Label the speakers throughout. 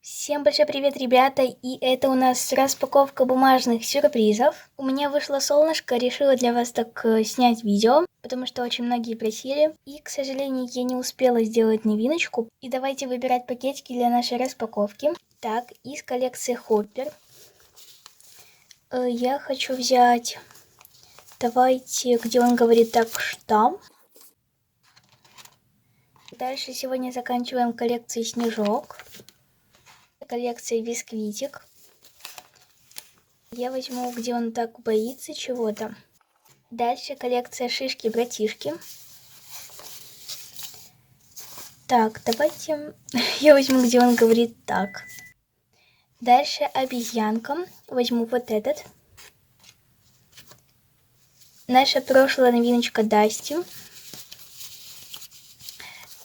Speaker 1: Всем большой привет, ребята, и это у нас распаковка бумажных сюрпризов. У меня вышло солнышко, решила для вас так снять видео, потому что очень многие просили. И, к сожалению, я не успела сделать новиночку. И давайте выбирать пакетики для нашей распаковки. Так, из коллекции Хоппер. Я хочу взять, давайте, где он говорит так, штамп. Дальше сегодня заканчиваем коллекцией Снежок. Коллекция Бисквитик. Я возьму, где он так боится чего-то. Дальше коллекция Шишки-братишки. Так, давайте я возьму, где он говорит так. Дальше обезьянка. Возьму вот этот. Наша прошлая новиночка Дасти.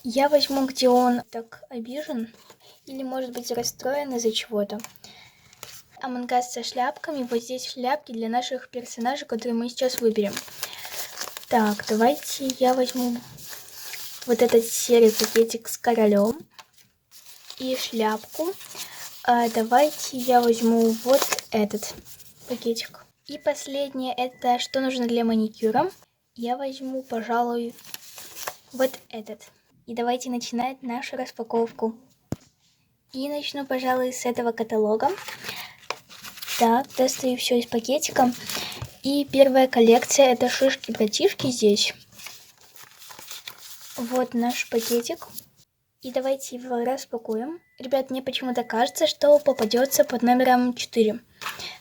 Speaker 1: Я возьму, где он так обижен. Или может быть расстроен из-за чего-то. Among Us со шляпками. Вот здесь шляпки для наших персонажей, которые мы сейчас выберем. Так, давайте я возьму вот этот серый пакетик с королем и шляпку. Давайте я возьму вот этот пакетик. И последнее, это что нужно для маникюра. Я возьму, пожалуй, вот этот. И давайте начинать нашу распаковку. И начну, пожалуй, с этого каталога. Так, достаю все из пакетика. И первая коллекция, это Шишки-братишки здесь. Вот наш пакетик. И давайте его распакуем. Ребят, мне почему-то кажется, что попадется под номером 4.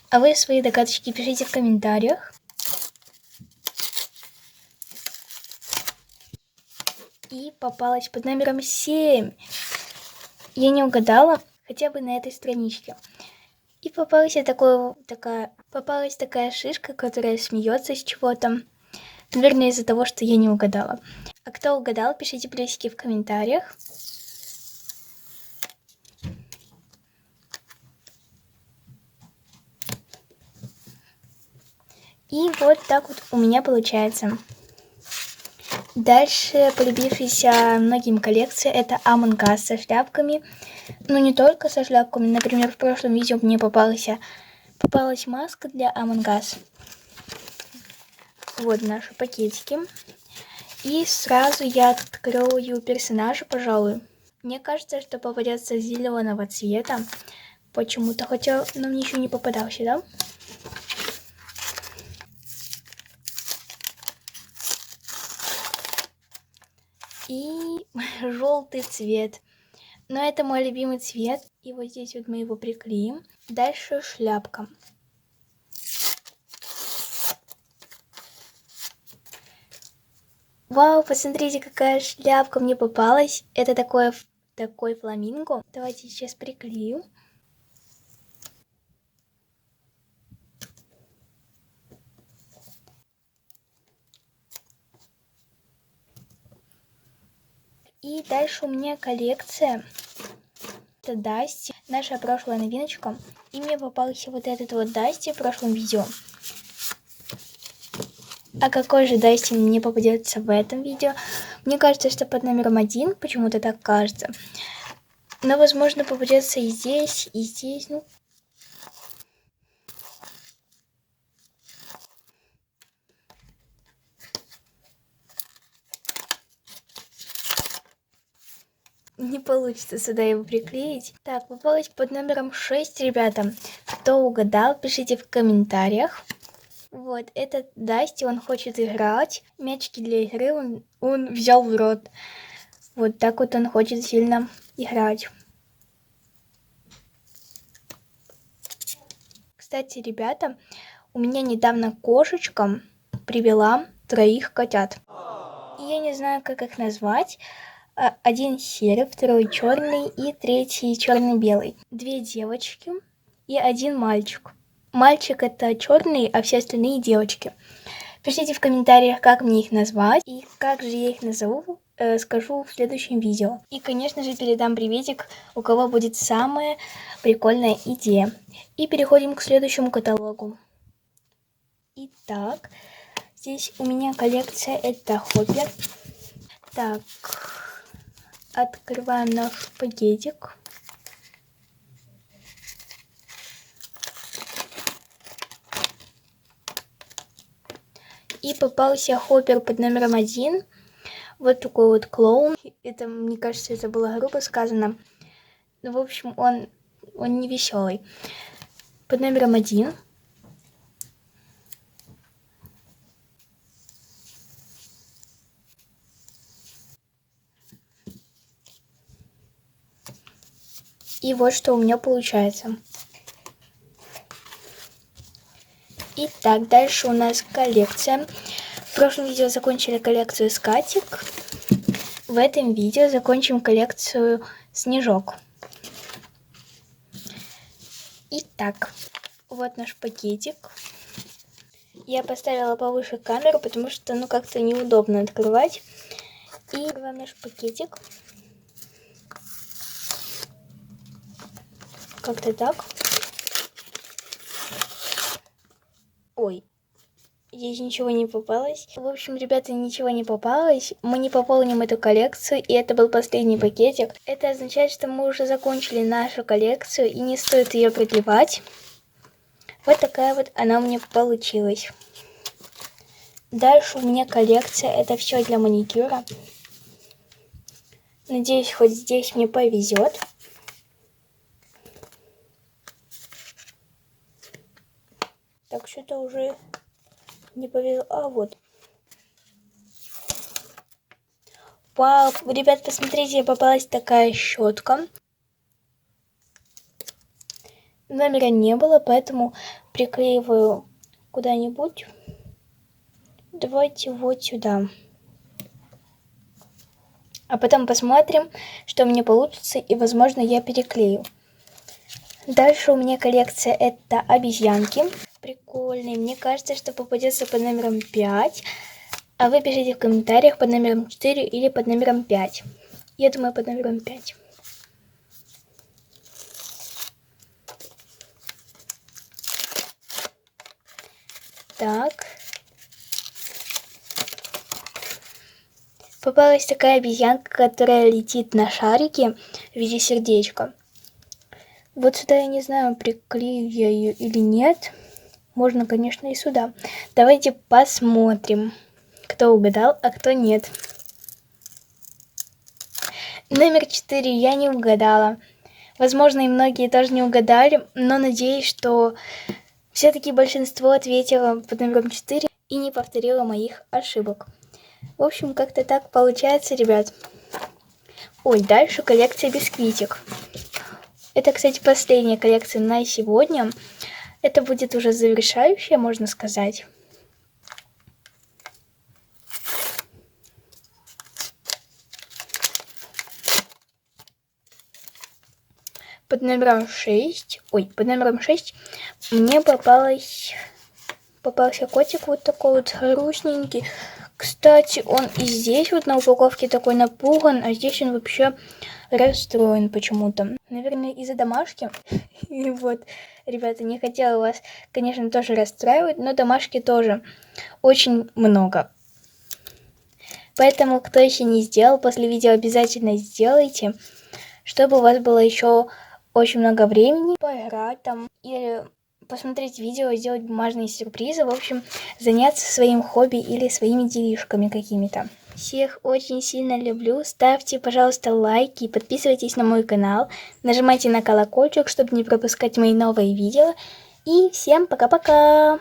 Speaker 1: А вы свои догадочки пишите в комментариях. И попалась под номером 7. Я не угадала, хотя бы на этой страничке. И попалась такая шишка, которая смеется с чего-то. Наверное, из-за того, что я не угадала. А кто угадал, пишите плюсики в комментариях. И вот так вот у меня получается. Дальше полюбившаяся многим коллекция, это Among Us со шляпками. Но не только со шляпками. Например, в прошлом видео мне попалась маска для Among Us. Вот наши пакетики. И сразу я открою персонажа, пожалуй. Мне кажется, что попадется зеленого цвета. Почему-то, хотя нам ничего не попадался, да? И желтый цвет. Но это мой любимый цвет. И вот здесь вот мы его приклеим. Дальше шляпка. Вау, посмотрите, какая шляпка мне попалась. Это такой фламинго. Давайте сейчас приклею. И дальше у меня коллекция. Это Дасти, наша прошлая новиночка. И мне попался вот этот вот Дасти в прошлом видео. А какой же Дасти мне попадется в этом видео? Мне кажется, что под номером 1, почему-то так кажется. Но, возможно, попадется и здесь, и здесь. Ну, не получится сюда его приклеить. Так, попалась под номером 6, ребята. Кто угадал, пишите в комментариях. Вот, этот Дасти, он хочет играть. Мячики для игры он взял в рот. Вот так вот он хочет сильно играть. Кстати, ребята, у меня недавно кошечка привела 3 котят. И я не знаю, как их назвать. Один серый, второй черный и третий черно-белый. 2 девочки и 1 мальчик. Мальчик это черный, а все остальные девочки. Пишите в комментариях, как мне их назвать и как же я их назову, скажу в следующем видео. И, конечно же, передам приветик, у кого будет самая прикольная идея. И переходим к следующему каталогу. Итак, здесь у меня коллекция это Хоппер. Так, открываем наш пакетик. И попался Хоппер под номером 1. Вот такой вот клоун. Это, мне кажется, это было грубо сказано. Ну, в общем, он не веселый. Под номером 1. И вот что у меня получается. Итак, дальше у нас коллекция. В прошлом видео закончили коллекцию скатик. В этом видео закончим коллекцию снежок. Итак, вот наш пакетик. Я поставила повыше камеру, потому что ну как-то неудобно открывать. И открываем наш пакетик. Как-то так. Ой, здесь ничего не попалось. В общем, ребята, ничего не попалось. Мы не пополним эту коллекцию, и это был последний пакетик. Это означает, что мы уже закончили нашу коллекцию, и не стоит ее продлевать. Вот такая вот она у меня получилась. Дальше у меня коллекция. Это все для маникюра. Надеюсь, хоть здесь мне повезет. Так, что-то уже не повезло. А, вот. Вау, ребят, посмотрите, попалась такая щетка. Номера не было, поэтому приклеиваю куда-нибудь. Давайте вот сюда. А потом посмотрим, что мне получится, и, возможно, я переклею. Дальше у меня коллекция это обезьянки. Прикольные. Мне кажется, что попадется под номером 5. А вы пишите в комментариях под номером 4 или под номером 5. Я думаю, под номером 5. Так. Попалась такая обезьянка, которая летит на шарике в виде сердечка. Вот сюда я не знаю, приклею я ее или нет. Можно, конечно, и сюда. Давайте посмотрим, кто угадал, а кто нет. Номер 4 я не угадала. Возможно, и многие тоже не угадали, но надеюсь, что все-таки большинство ответило под номером 4 и не повторило моих ошибок. В общем, как-то так получается, ребят. Ой, дальше коллекция бисквитик. Это, кстати, последняя коллекция на сегодня. Это будет уже завершающая, можно сказать. Под номером 6, под номером 6 мне попался котик вот такой вот грустненький. Кстати, он и здесь вот на упаковке такой напуган, а здесь он вообще расстроен почему-то. Наверное, из-за домашки. И вот, ребята, не хотела вас, конечно, тоже расстраивать, но домашки тоже очень много. Поэтому, кто еще не сделал, после видео обязательно сделайте, чтобы у вас было еще очень много времени поиграть там или посмотреть видео, сделать бумажные сюрпризы, в общем, заняться своим хобби или своими делишками какими-то. Всех очень сильно люблю. Ставьте, пожалуйста, лайки, подписывайтесь на мой канал, нажимайте на колокольчик, чтобы не пропускать мои новые видео. И всем пока-пока!